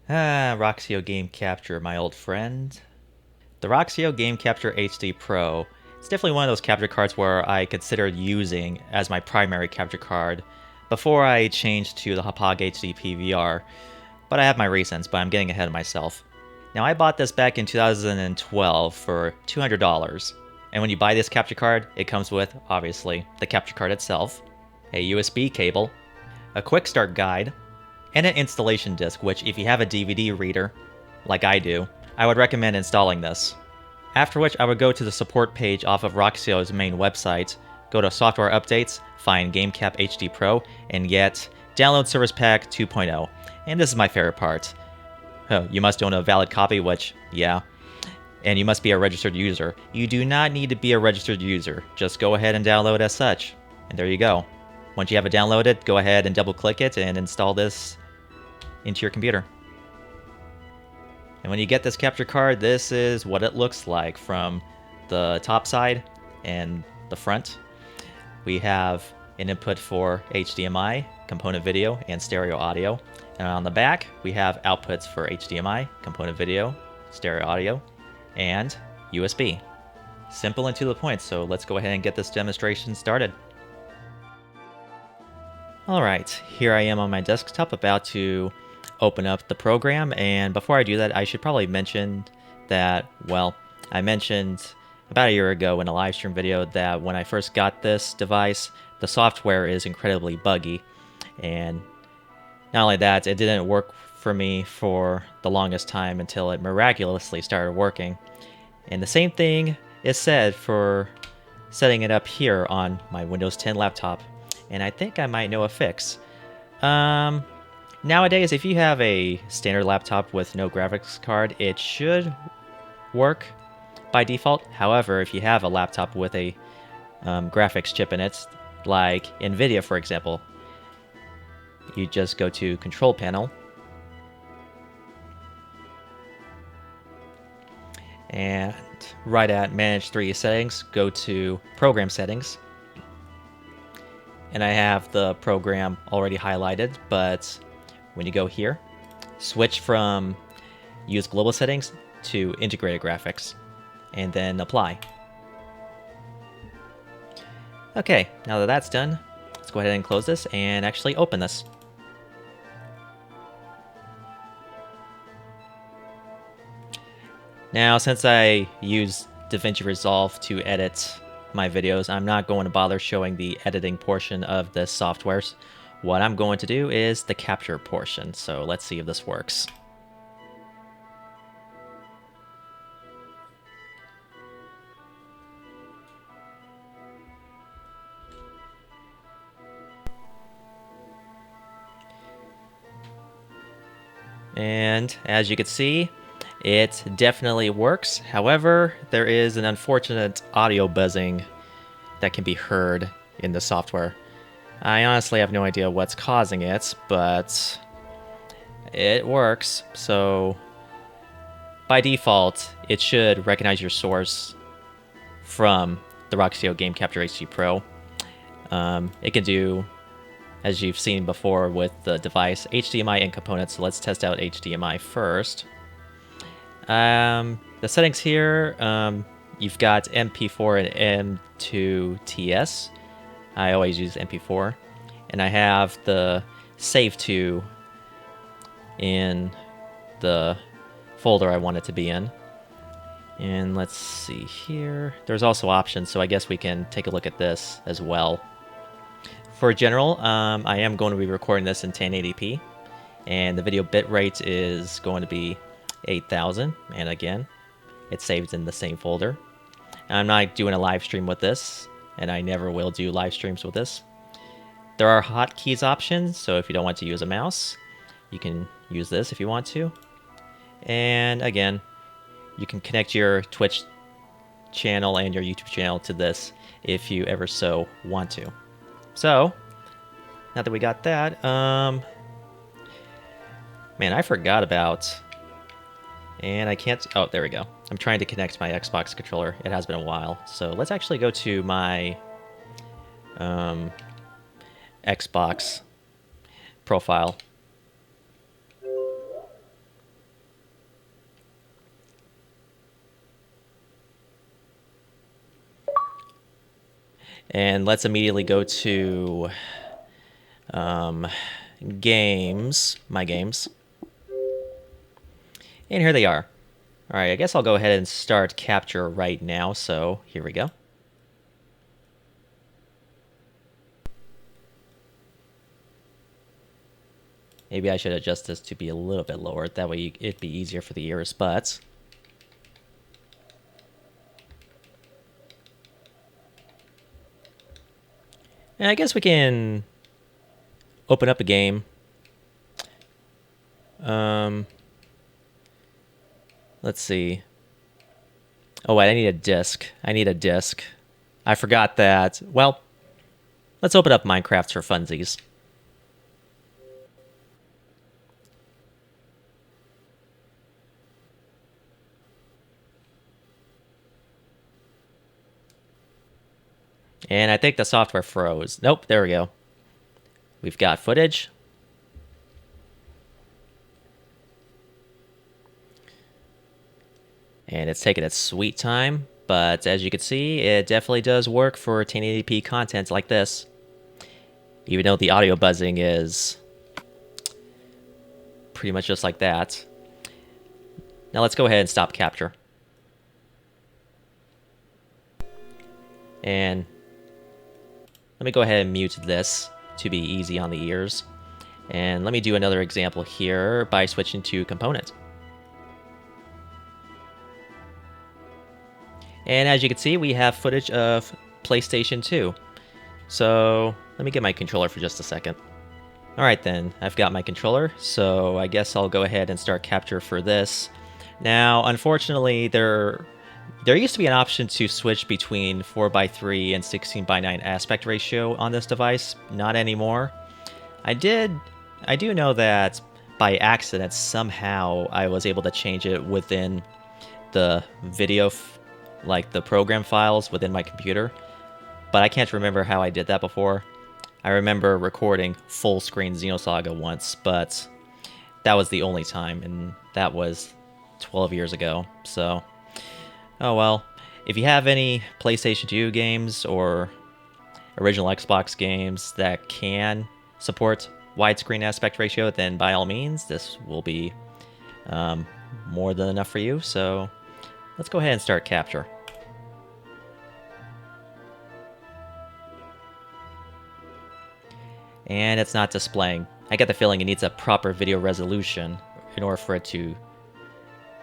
Roxio Game Capture, my old friend. The Roxio Game Capture HD Pro. It's definitely one of those capture cards where I considered using as my primary capture card before I changed to the Hapag HD PVR, but I have my reasons, but I'm getting ahead of myself. Now, I bought this back in 2012 for $200, and when you buy this capture card, it comes with, obviously, the capture card itself, a USB cable, a quick start guide, and an installation disc, which, if you have a DVD reader, like I do, I would recommend installing this. After which, I would go to the support page off of Roxio's main website, go to Software Updates, find GameCap HD Pro, and get Download Service Pack 2.0. And this is my favorite part. You must own a valid copy, which, yeah. And you must be a registered user. You do not need to be a registered user. Just go ahead and download as such. And there you go. Once you have it downloaded, go ahead and double click it and install this into your computer. And when you get this capture card, this is what it looks like from the top side and the front. We have an input for HDMI, component video, and stereo audio. And on the back, we have outputs for HDMI, component video, stereo audio, and USB. Simple and to the point, so let's go ahead and get this demonstration started. Alright, here I am on my desktop about to open up the program, and before I do that, I should probably mention that, well, I mentioned about a year ago in a live stream video that when I first got this device, the software is incredibly buggy, and not only that, it didn't work for me for the longest time until it miraculously started working. And the same thing is said for setting it up here on my Windows 10 laptop, and I think I might know a fix. Nowadays, if you have a standard laptop with no graphics card, it should work by default. However, if you have a laptop with a graphics chip in it, like NVIDIA for example, you just go to Control Panel, and right at Manage 3D Settings, go to Program Settings. And I have the program already highlighted, but when you go here, switch from Use Global Settings to Integrated Graphics, and then Apply. Okay, now that that's done, let's go ahead and close this and actually open this. Now, since I use DaVinci Resolve to edit my videos, I'm not going to bother showing the editing portion of this software. What I'm going to do is the capture portion, so let's see if this works. And as you can see, it definitely works. However, there is an unfortunate audio buzzing that can be heard in the software. I honestly have no idea what's causing it, but it works. So by default, it should recognize your source from the Roxio Game Capture HD Pro. It can do, as you've seen before with the device, HDMI and components. So let's test out HDMI first. The settings here, you've got MP4 and M2TS. I always use MP4. And I have the save to in the folder I want it to be in. And let's see here. There's also options, so I guess we can take a look at this as well. For general, I am going to be recording this in 1080p. And the video bitrate is going to be 8000, and again, it's saved in the same folder. I'm not doing a live stream with this, and I never will do live streams with this. There are hotkeys options, so if you don't want to use a mouse, you can use this if you want to. And again, you can connect your Twitch channel and your YouTube channel to this if you ever so want to. So, now that we got that, man, I forgot about... And I can't... Oh, there we go. I'm trying to connect my Xbox controller. It has been a while. So let's actually go to my Xbox profile. And let's immediately go to games, my games. And here they are. All right, I guess I'll go ahead and start capture right now. So here we go. Maybe I should adjust this to be a little bit lower. That way it'd be easier for the ears, but... And I guess we can open up a game. Let's see. Oh, wait, I need a disc. I forgot that. Well, let's open up Minecraft for funsies. And I think the software froze. Nope, there we go. We've got footage. And it's taking its sweet time, but as you can see, it definitely does work for 1080p content like this. Even though the audio buzzing is pretty much just like that. Now let's go ahead and stop capture. And let me go ahead and mute this to be easy on the ears. And let me do another example here by switching to component. And as you can see, we have footage of PlayStation 2. So let me get my controller for just a second. Alright then, I've got my controller, so I guess I'll go ahead and start capture for this. Now, unfortunately, there used to be an option to switch between 4:3 and 16:9 aspect ratio on this device. Not anymore. I do know that by accident, somehow I was able to change it within the video, like the program files within my computer. But I can't remember how I did that before. I remember recording full screen Xenosaga once, but that was the only time, and that was 12 years ago, so... Oh well. If you have any PlayStation 2 games or original Xbox games that can support widescreen aspect ratio, then by all means, this will be more than enough for you, so let's go ahead and start capture. And it's not displaying. I get the feeling it needs a proper video resolution in order for it to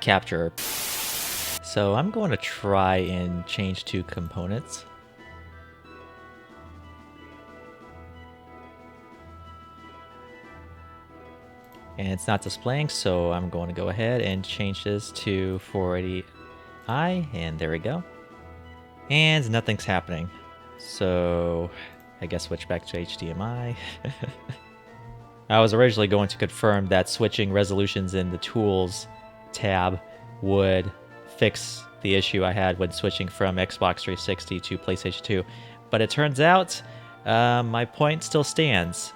capture. So I'm going to try and change to components. And it's not displaying, so I'm going to go ahead and change this to 480i, and there we go. And nothing's happening. So I guess switch back to HDMI. I was originally going to confirm that switching resolutions in the Tools tab would fix the issue I had when switching from Xbox 360 to PlayStation 2, but it turns out my point still stands,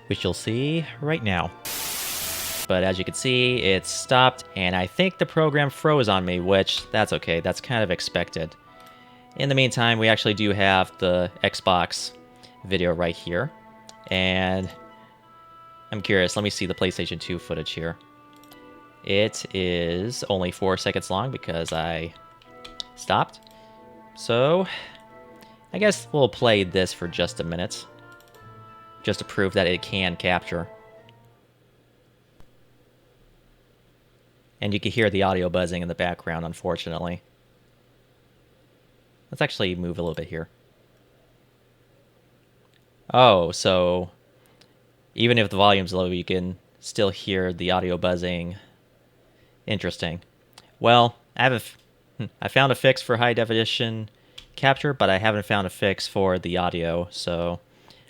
which you'll see right now. But as you can see, it stopped, and I think the program froze on me, which, that's okay, that's kind of expected. In the meantime, we actually do have the Xbox video right here, and I'm curious, let me see the PlayStation 2 footage here. It is only 4 seconds long because I stopped. So, I guess we'll play this for just a minute, just to prove that it can capture. And you can hear the audio buzzing in the background, unfortunately. Let's actually move a little bit here. Oh, so even if the volume's low, you can still hear the audio buzzing. Interesting. Well, I found a fix for high definition capture, but I haven't found a fix for the audio. So,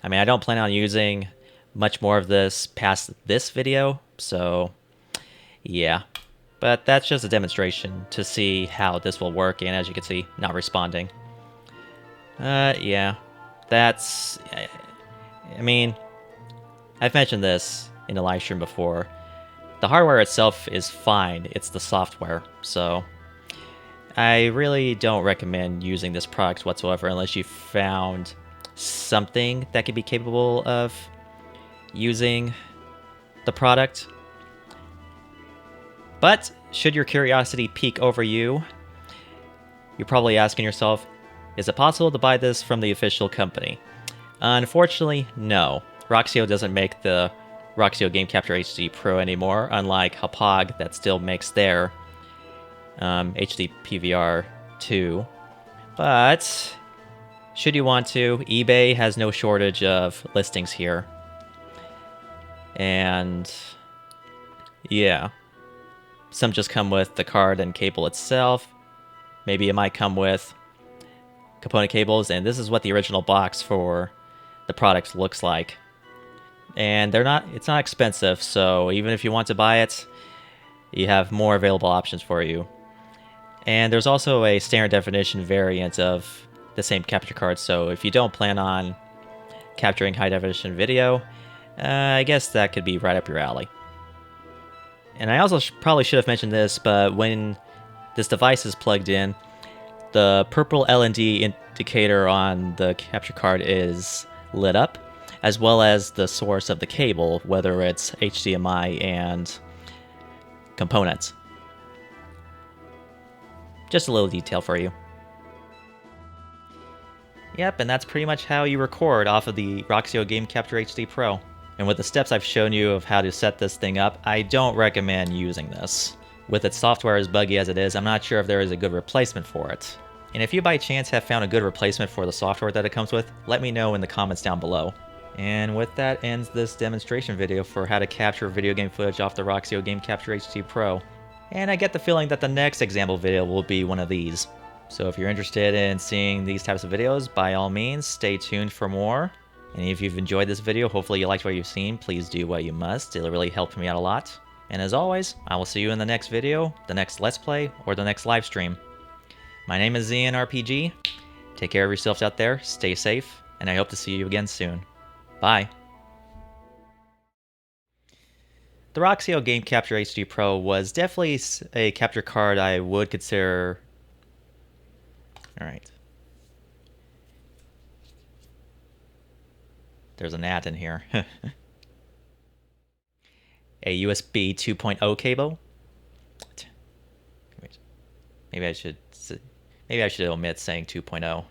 I mean, I don't plan on using much more of this past this video. So, yeah. But that's just a demonstration to see how this will work, and as you can see, not responding. Yeah. That's... I mean, I've mentioned this in a live stream before. The hardware itself is fine, it's the software, so... I really don't recommend using this product whatsoever unless you found something that could be capable of using the product. But should your curiosity pique over you, you're probably asking yourself, is it possible to buy this from the official company? Unfortunately, no. Roxio doesn't make the Roxio Game Capture HD Pro anymore, unlike Hapag that still makes their HD PVR 2. But should you want to, eBay has no shortage of listings here. And yeah, some just come with the card and cable itself. Maybe it might come with component cables, and this is what the original box for the product looks like. And it's not expensive, so even if you want to buy it, you have more available options for you. And there's also a standard definition variant of the same capture card, so if you don't plan on capturing high definition video, I guess that could be right up your alley. And I also probably should have mentioned this, but when this device is plugged in, the purple L&D indicator on the capture card is lit up, as well as the source of the cable, whether it's HDMI and components. Just a little detail for you. Yep, and that's pretty much how you record off of the Roxio Game Capture HD Pro. And with the steps I've shown you of how to set this thing up, I don't recommend using this. With its software as buggy as it is, I'm not sure if there is a good replacement for it. And if you by chance have found a good replacement for the software that it comes with, let me know in the comments down below. And with that ends this demonstration video for how to capture video game footage off the Roxio Game Capture HD Pro. And I get the feeling that the next example video will be one of these. So if you're interested in seeing these types of videos, by all means, stay tuned for more. And if you've enjoyed this video, hopefully you liked what you've seen, please do what you must. It'll really help me out a lot. And as always, I will see you in the next video, the next Let's Play, or the next live stream. My name is ZNRPG. Take care of yourselves out there, stay safe, and I hope to see you again soon. Bye. The Roxio Game Capture HD Pro was definitely a capture card I would consider. Alright. There's an ad in here. A USB 2.0 cable? Maybe I should omit saying 2.0.